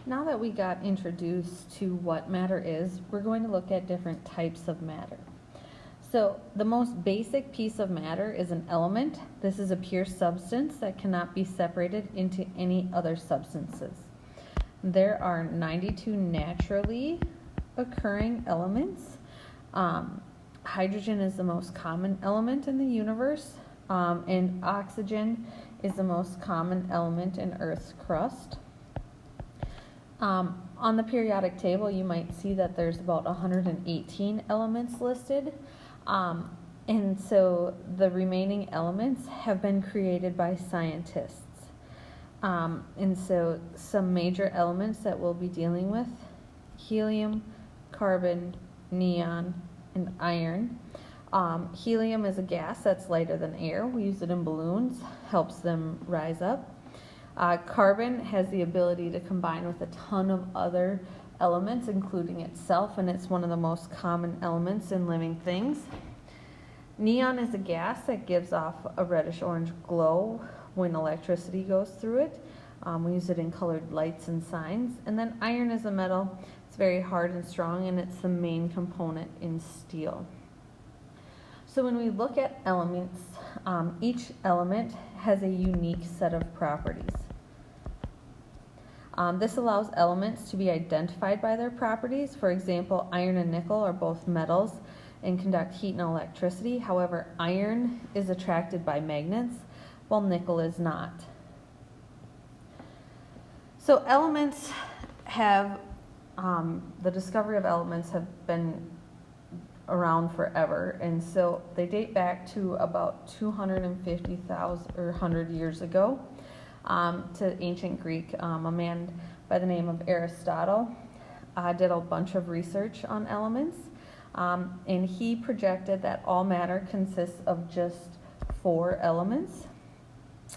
Now that we got introduced to what matter is, we're going to look at different types of matter. So the most basic piece of matter is an element. This is a pure substance that cannot be separated into any other substances. There are 92 naturally occurring elements. Hydrogen is the most common element in the universe, and oxygen is the most common element in Earth's crust. On the periodic table, you might see that there's about 118 elements listed. And so the remaining elements have been created by scientists. And so some major elements that we'll be dealing with: helium, carbon, neon, and iron. Helium is a gas that's lighter than air. We use it in balloons, helps them rise up. Carbon has the ability to combine with a ton of other elements, including itself, and it's one of the most common elements in living things. Neon is a gas that gives off a reddish-orange glow when electricity goes through it. We use it in colored lights and signs. And then iron is a metal. It's very hard and strong, and it's the main component in steel. So when we look at elements, each element has a unique set of properties. This allows elements to be identified by their properties. For example, iron and nickel are both metals and conduct heat and electricity. However, iron is attracted by magnets, while nickel is not. So elements have, the discovery of elements have been around forever, and so they date back to about 250,000 or 100 years ago, to ancient Greek. A man by the name of Aristotle did a bunch of research on elements, and he projected that all matter consists of just 4 elements.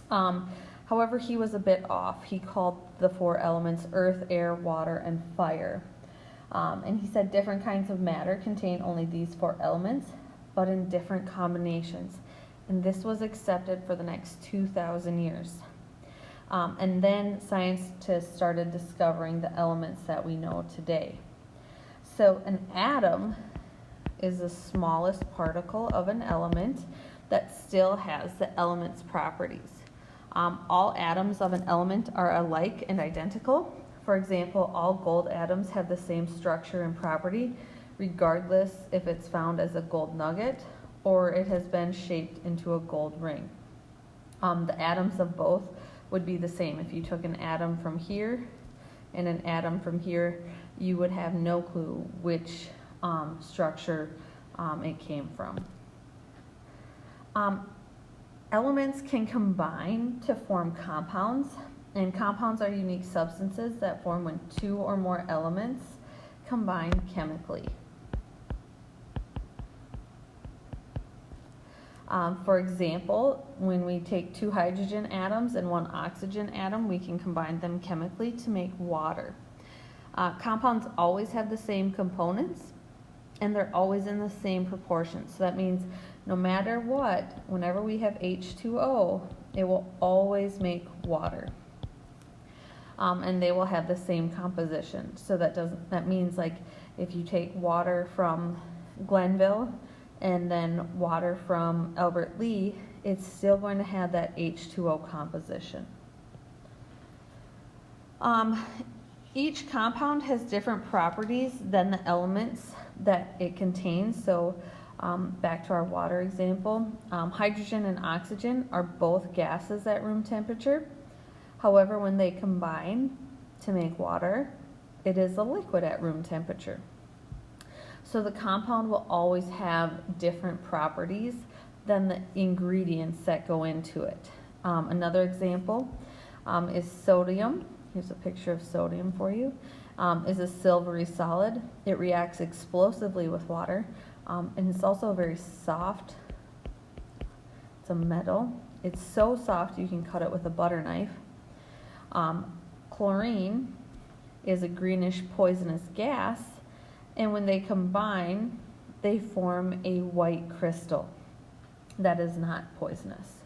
However, he was a bit off. He called the 4 elements earth, air, water, and fire. And he said different kinds of matter contain only these 4 elements, but in different combinations. And this was accepted for the next 2,000 years. And then scientists started discovering the elements that we know today. So an atom is the smallest particle of an element that still has the element's properties. All atoms of an element are alike and identical. For example, all gold atoms have the same structure and property, regardless if it's found as a gold nugget or it has been shaped into a gold ring. The atoms of both would be the same. If you took an atom from here and an atom from here, you would have no clue which structure it came from. Elements can combine to form compounds, and compounds are unique substances that form when 2 or more elements combine chemically. For example, when we take 2 hydrogen atoms and 1 oxygen atom, we can combine them chemically to make water. Compounds always have the same components, and they're always in the same proportions. So that means no matter what, whenever we have H2O, it will always make water. And they will have the same composition. So that means, like, if you take water from Glenville and then water from Albert Lea, it's still going to have that H2O composition. Each compound has different properties than the elements that it contains. So back to our water example, hydrogen and oxygen are both gases at room temperature. However, when they combine to make water, it is a liquid at room temperature. So the compound will always have different properties than the ingredients that go into it. Another example is sodium. Here's a picture of sodium for you. Is a silvery solid. It reacts explosively with water, and it's also very soft. It's a metal. It's so soft you can cut it with a butter knife. Chlorine is a greenish poisonous gas, and when they combine, they form a white crystal that is not poisonous.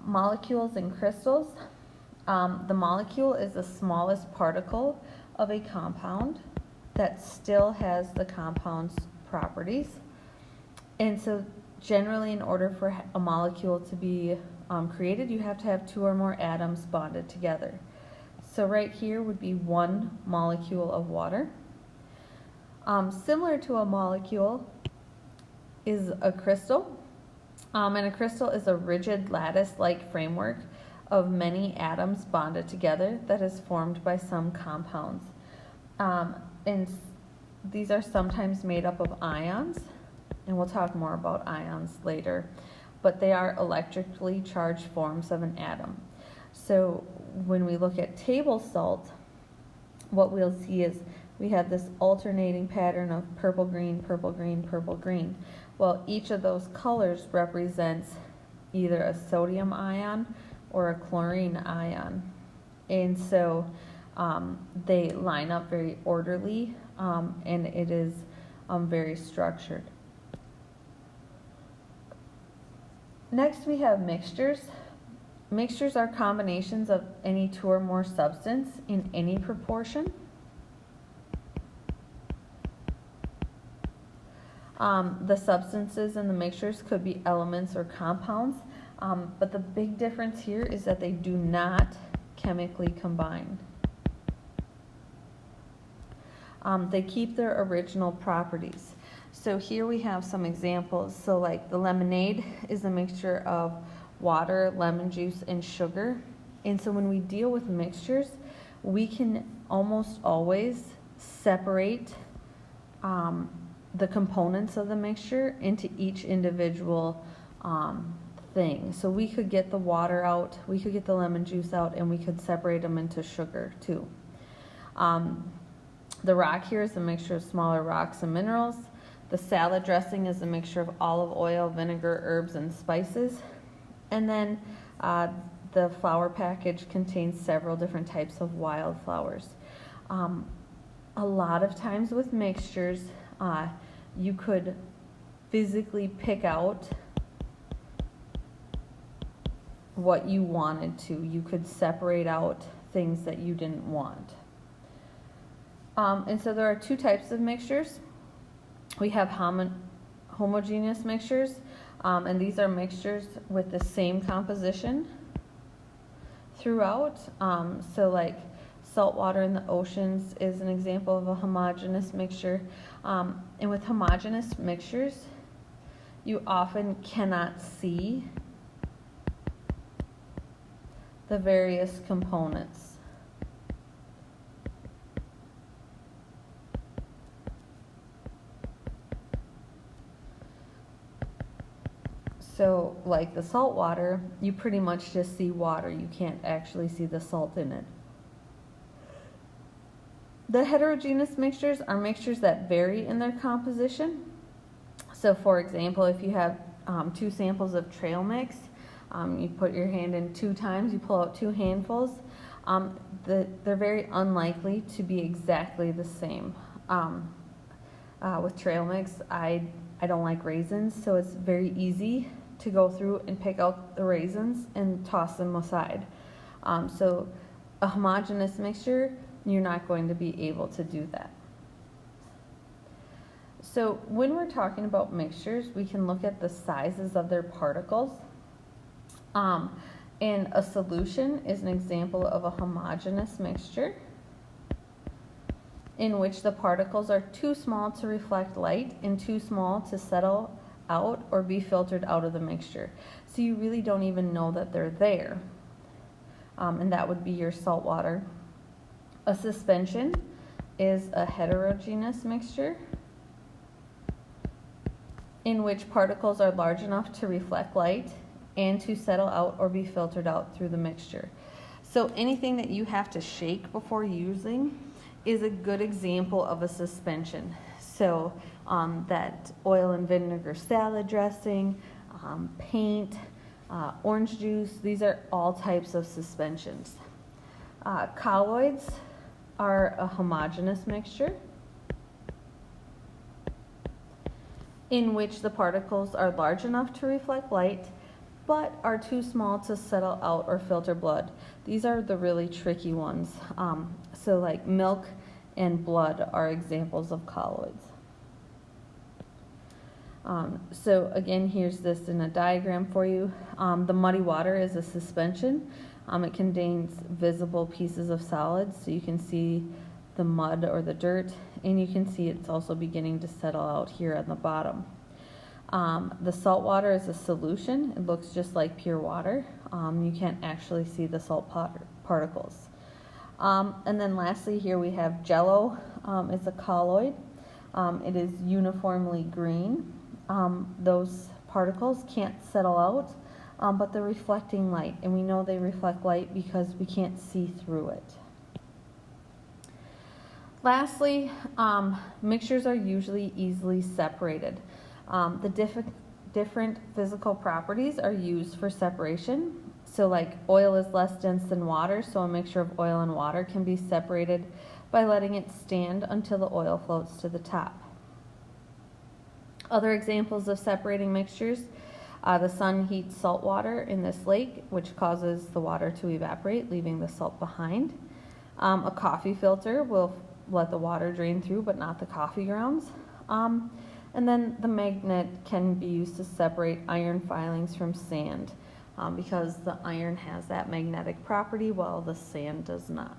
Molecules and crystals The molecule is the smallest particle of a compound that still has the compound's properties. And so generally, in order for a molecule to be created, you have to have two or more atoms bonded together. So right here would be one molecule of water. Similar to a molecule is a crystal. And a crystal is a rigid lattice-like framework of many atoms bonded together that is formed by some compounds. And these are sometimes made up of ions, and we'll talk more about ions later, but they are electrically charged forms of an atom. So when we look at table salt, what we'll see is we have this alternating pattern of purple, green, purple, green, purple, green. Well, each of those colors represents either a sodium ion or a chlorine ion. And so they line up very orderly, and it is very structured. Next, we have mixtures. Mixtures are combinations of any two or more substances in any proportion. The substances in the mixtures could be elements or compounds, but the big difference here is that they do not chemically combine. They keep their original properties. So here we have some examples. So like the lemonade is a mixture of water, lemon juice, and sugar. And so when we deal with mixtures, we can almost always separate the components of the mixture into each individual thing. So we could get the water out, we could get the lemon juice out, and we could separate them into sugar too. The rock here is a mixture of smaller rocks and minerals. The salad dressing is a mixture of olive oil, vinegar, herbs, and spices. And then the flower package contains several different types of wildflowers. A lot of times with mixtures, you could physically pick out what you wanted to. You could separate out things that you didn't want. And so there are two types of mixtures. We have homogeneous mixtures, and these are mixtures with the same composition throughout. So like salt water in the oceans is an example of a homogeneous mixture. And with homogeneous mixtures, you often cannot see the various components. So like the salt water, you pretty much just see water. You can't actually see the salt in it. The heterogeneous mixtures are mixtures that vary in their composition. So for example, if you have two samples of trail mix, you put your hand in 2 times, you pull out 2 handfuls, they're very unlikely to be exactly the same. With trail mix, I don't like raisins, so it's very easy to go through and pick out the raisins and toss them aside. So a homogeneous mixture, you're not going to be able to do that. So when we're talking about mixtures, we can look at the sizes of their particles. And a solution is an example of a homogeneous mixture in which the particles are too small to reflect light and too small to settle out or be filtered out of the mixture. So you really don't even know that they're there. And that would be your salt water. A suspension is a heterogeneous mixture in which particles are large enough to reflect light and to settle out or be filtered out through the mixture. So anything that you have to shake before using is a good example of a suspension. So that oil and vinegar salad dressing, paint, orange juice, these are all types of suspensions. Colloids are a homogeneous mixture in which the particles are large enough to reflect light but are too small to settle out or filter blood. These are the really tricky ones. So like milk and blood are examples of colloids. So again, here's this in a diagram for you. The muddy water is a suspension. It contains visible pieces of solids, so you can see the mud or the dirt, and you can see it's also beginning to settle out here on the bottom. The salt water is a solution. It looks just like pure water. You can't actually see the salt particles. And then lastly here we have jello. It's a colloid. It is uniformly green. Those particles can't settle out, but they're reflecting light, and we know they reflect light because we can't see through it. Lastly, mixtures are usually easily separated. The different physical properties are used for separation. So like oil is less dense than water, so a mixture of oil and water can be separated by letting it stand until the oil floats to the top. Other examples of separating mixtures, the sun heats salt water in this lake, which causes the water to evaporate, leaving the salt behind. A coffee filter will let the water drain through, but not the coffee grounds. And then the magnet can be used to separate iron filings from sand because the iron has that magnetic property while the sand does not.